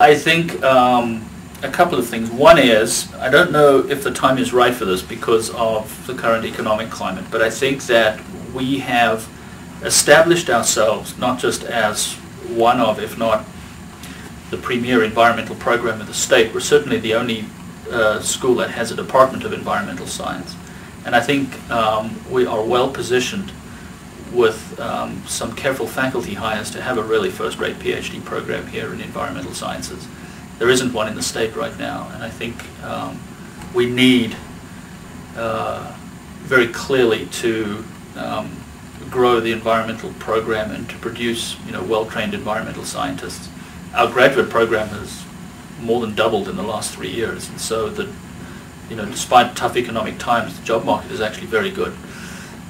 I think a couple of things. One is, I don't know if the time is right for this because of the current economic climate, but I think that we have established ourselves not just as one of, if not the premier environmental program of the state. We're certainly the only school that has a department of environmental science. And I think we are well positioned with some careful faculty hires to have a really first-rate PhD program here in environmental sciences. There isn't one in the state right now, and I think we need very clearly to grow the environmental program and to produce, well-trained environmental scientists. Our graduate program has more than doubled in the last 3 years, and so despite tough economic times, the job market is actually very good.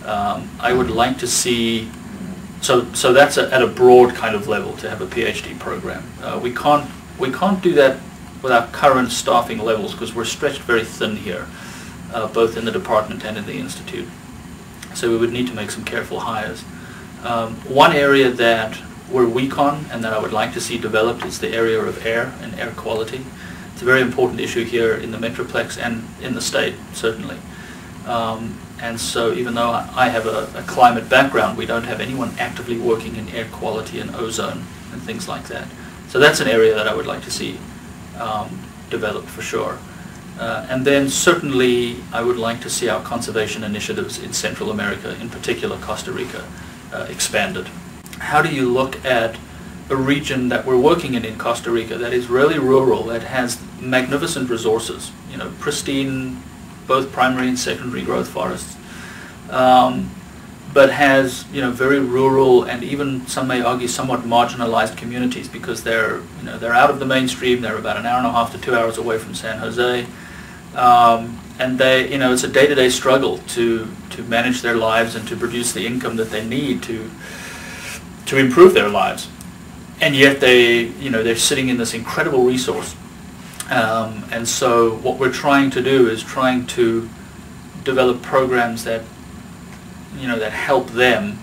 I would like to see, so that's at a broad kind of level to have a PhD program. We can't do that with our current staffing levels because we're stretched very thin here, both in the department and in the institute. So we would need to make some careful hires. One area that we're weak on and that I would like to see developed is the area of air and air quality. It's a very important issue here in the Metroplex and in the state, certainly. And so even though I have a climate background, we don't have anyone actively working in air quality and ozone and things like that. So that's an area that I would like to see developed for sure. And then certainly I would like to see our conservation initiatives in Central America, in particular Costa Rica, expanded. How do you look at a region that we're working in Costa Rica that is really rural, that has magnificent resources, pristine both primary and secondary growth forests, but has very rural and even some may argue somewhat marginalized communities because they're out of the mainstream. They're about an hour and a half to 2 hours away from San Jose, and it's a day-to-day struggle to manage their lives and to produce the income that they need to improve their lives. And yet they're sitting in this incredible resource. And so what we're trying to do is trying to develop programs that that help them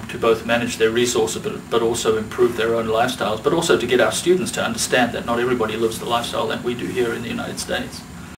to both manage their resources but also improve their own lifestyles, but also to get our students to understand that not everybody lives the lifestyle that we do here in the United States.